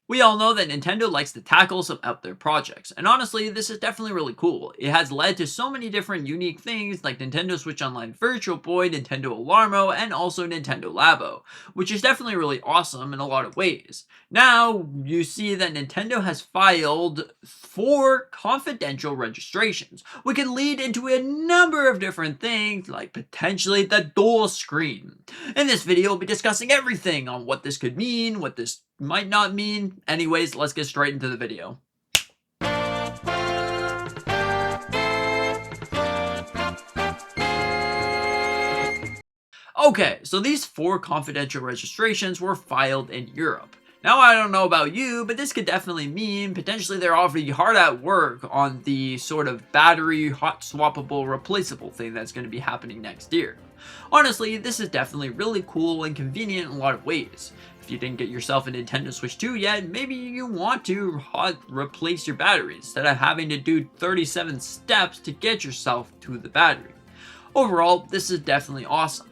We all know that Nintendo likes to tackle some out there projects, and honestly, this is definitely really cool. It has led to so many different unique things like Nintendo Switch Online Virtual Boy, Nintendo Alarmo, and also Nintendo Labo, which is definitely really awesome in a lot of ways. Now, you see that Nintendo has filed 4 confidential registrations, which can lead into a number of different things like potentially the dual screen. In this video, we'll be discussing everything on what this could mean, what this might not mean. Anyways, let's get straight into the video. Okay, so these 4 confidential registrations were filed in Europe. Now, I don't know about you, but this could definitely mean potentially they're already hard at work on the sort of battery hot swappable replaceable thing that's going to be happening next year. Honestly, this is definitely really cool and convenient in a lot of ways. If you didn't get yourself a Nintendo Switch 2 yet, maybe you want to replace your battery instead of having to do 37 steps to get yourself to the battery. Overall, this is definitely awesome.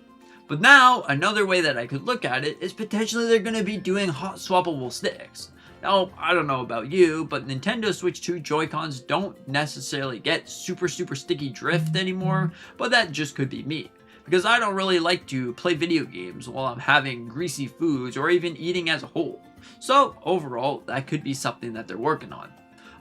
But now, another way that I could look at it is potentially they're going to be doing hot swappable sticks. Now, I don't know about you, but Nintendo Switch 2 Joy-Cons don't necessarily get super sticky drift anymore, but that just could be me. Because I don't really like to play video games while I'm having greasy foods or even eating as a whole. So overall, that could be something that they're working on.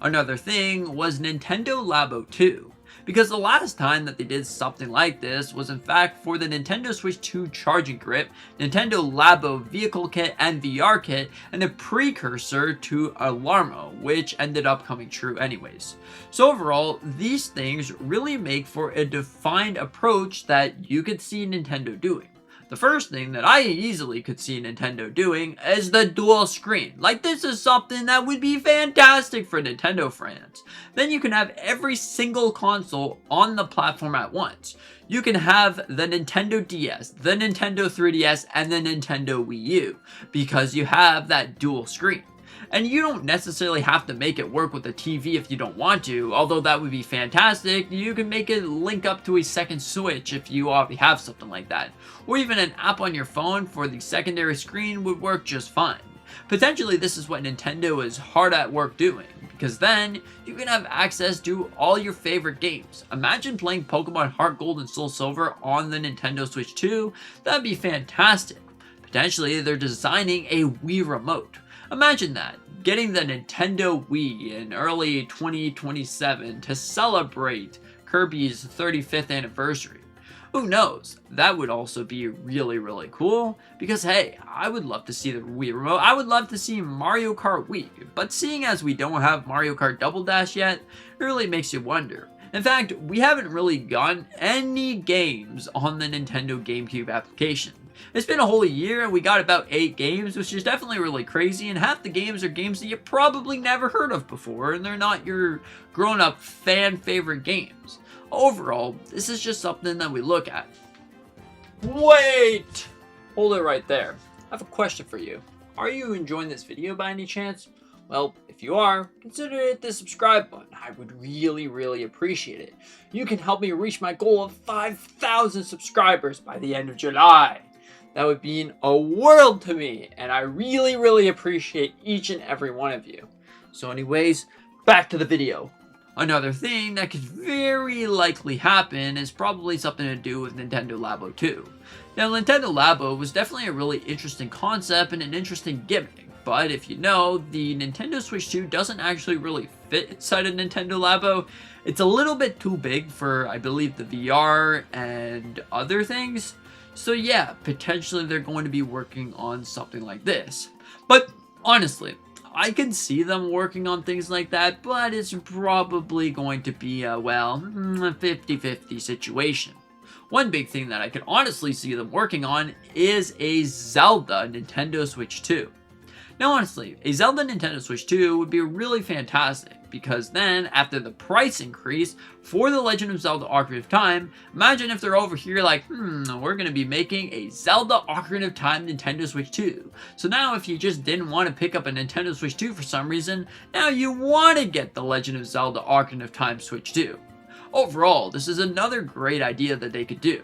Another thing was Nintendo Labo 2. Because the last time that they did something like this was in fact for the Nintendo Switch 2 charging grip, Nintendo Labo vehicle kit and VR kit, and a precursor to Alarmo, which ended up coming true anyways. So overall, these things really make for a defined approach that you could see Nintendo doing. The first thing that I easily could see Nintendo doing is the dual screen. Like, this is something that would be fantastic for Nintendo fans. Then you can have every single console on the platform at once. You can have the Nintendo DS, the Nintendo 3DS, and the Nintendo Wii U because you have that dual screen. And you don't necessarily have to make it work with a TV if you don't want to, although that would be fantastic. You can make it link up to a second Switch if you already have something like that. Or even an app on your phone for the secondary screen would work just fine. Potentially this is what Nintendo is hard at work doing, because then you can have access to all your favorite games. Imagine playing Pokemon Heart Gold and Soul Silver on the Nintendo Switch 2, that'd be fantastic. Potentially they're designing a Wii remote. Imagine that, getting the Nintendo Wii in early 2027 to celebrate Kirby's 35th anniversary. Who knows, that would also be really cool, because hey, I would love to see the Wii remote. I would love to see Mario Kart Wii, but seeing as we don't have Mario Kart Double Dash yet, it really makes you wonder. In fact, we haven't really gotten any games on the Nintendo GameCube application. It's been a whole year and we got about 8 games, which is definitely really crazy, and half the games are games that you probably never heard of before, and they're not your grown-up fan favorite games. Overall, this is just something that we look at. Wait! Hold it right there. I have a question for you. Are you enjoying this video by any chance? Well, if you are, consider it the subscribe button. I would really appreciate it. You can help me reach my goal of 5,000 subscribers by the end of July. That would mean a world to me, and I really appreciate each and every one of you. So anyways, back to the video. Another thing that could very likely happen is probably something to do with Nintendo Labo 2. Now, Nintendo Labo was definitely a really interesting concept and an interesting gimmick, but if you know, the Nintendo Switch 2 doesn't actually really fit inside a Nintendo Labo. It's a little bit too big for, I believe, the VR and other things. So yeah, potentially they're going to be working on something like this. But honestly, I can see them working on things like that, but it's probably going to be a, well, 50-50 situation. One big thing that I can honestly see them working on is a Zelda Nintendo Switch 2. Now honestly, a Zelda Nintendo Switch 2 would be really fantastic, because then, after the price increase for the Legend of Zelda Ocarina of Time, imagine if they're over here like, we're going to be making a Zelda Ocarina of Time Nintendo Switch 2. So now if you just didn't want to pick up a Nintendo Switch 2 for some reason, now you want to get the Legend of Zelda Ocarina of Time Switch 2. Overall, this is another great idea that they could do.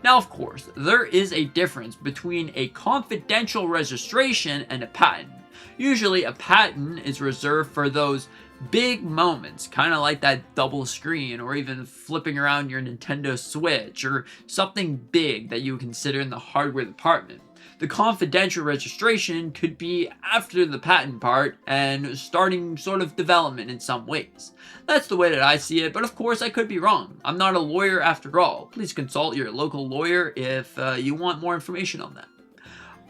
Now, of course, there is a difference between a confidential registration and a patent. Usually a patent is reserved for those big moments, kind of like that double screen or even flipping around your Nintendo Switch or something big that you consider in the hardware department. The confidential registration could be after the patent part and starting sort of development in some ways. That's the way that I see it, but of course I could be wrong. I'm not a lawyer after all. Please consult your local lawyer if you want more information on that.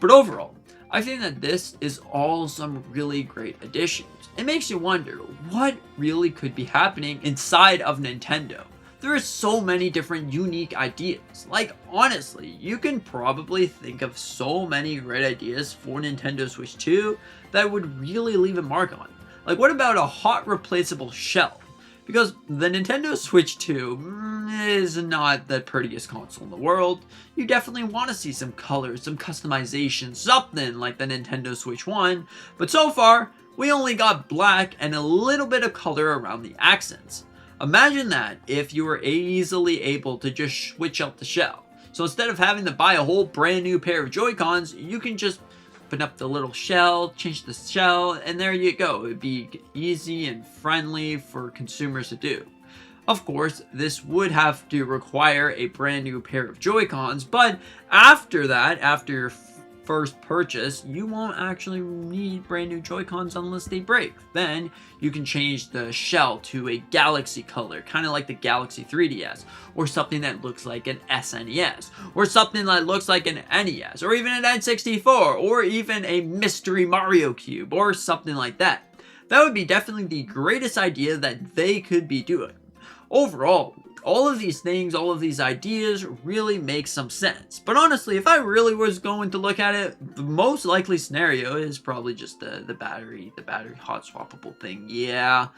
But overall, I think that this is all some really great additions. It makes you wonder what really could be happening inside of Nintendo. There are so many different unique ideas. Like, honestly, you can probably think of so many great ideas for Nintendo Switch 2 that would really leave a mark on. Like, what about a hot replaceable shell? Because the Nintendo Switch 2 is not the prettiest console in the world. You definitely want to see some colors, some customization, something like the Nintendo Switch 1. But so far, we only got black and a little bit of color around the accents. Imagine that if you were easily able to just switch out the shell. So instead of having to buy a whole brand new pair of Joy-Cons, you can just open up the little shell, change the shell, and there you go. It'd be easy and friendly for consumers to do. Of course, this would have to require a brand new pair of Joy-Cons, but after that, after your first purchase, you won't actually need brand new Joy-Cons unless they break. Then you can change the shell to a galaxy color, kind of like the Galaxy 3DS, or something that looks like an SNES, or something that looks like an NES, or even an N64, or even a mystery Mario Cube, or something like that. That would be definitely the greatest idea that they could be doing. Overall, all of these things, all of these ideas really make some sense. But honestly, if I really was going to look at it, the most likely scenario is probably just the battery hot swappable thing. Yeah.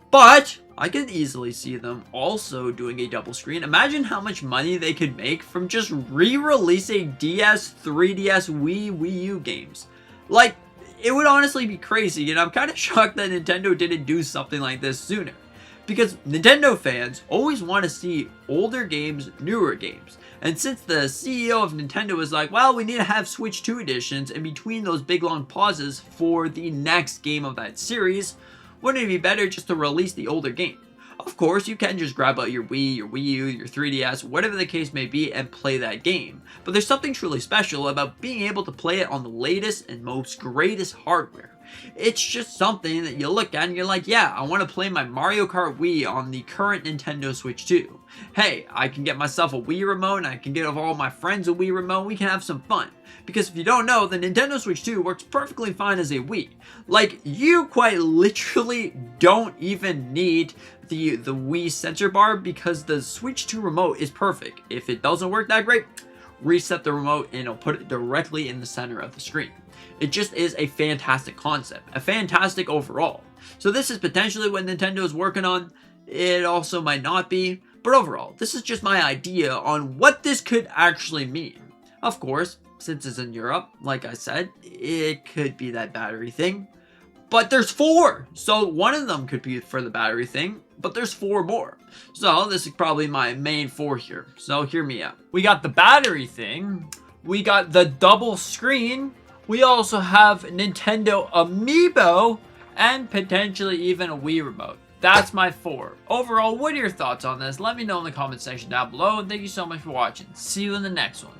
But I could easily see them also doing a double screen. Imagine how much money they could make from just re-releasing DS, 3DS, Wii U games. Like, it would honestly be crazy, and I'm kind of shocked that Nintendo didn't do something like this sooner. Because Nintendo fans always want to see older games, newer games. And since the CEO of Nintendo was like, well, we need to have Switch 2 editions in between those big long pauses for the next game of that series, wouldn't it be better just to release the older game? Of course, you can just grab out your Wii, your Wii U, your 3DS, whatever the case may be, and play that game. But there's something truly special about being able to play it on the latest and most greatest hardware. It's just something that you look at and you're like, yeah, I want to play my Mario Kart Wii on the current Nintendo Switch 2. Hey, I can get myself a Wii remote, and I can get all my friends a Wii remote, we can have some fun. Because if you don't know, the Nintendo Switch 2 works perfectly fine as a Wii. Like, you quite literally don't even need the Wii sensor bar because the Switch 2 remote is perfect. If it doesn't work that great, reset the remote and it'll put it directly in the center of the screen. It just is a fantastic concept, a fantastic overall. So this is potentially what Nintendo is working on. It also might not be, but overall, this is just my idea on what this could actually mean. Of course, since it's in Europe, like I said, it could be that battery thing. But there's 4! So one of them could be for the battery thing, but there's 4 more. So this is probably my main 4 here. So hear me out. We got the battery thing. We got the double screen. We also have Nintendo Amiibo and potentially even a Wii remote. That's my 4. Overall, what are your thoughts on this? Let me know in the comment section down below, and thank you so much for watching. See you in the next one.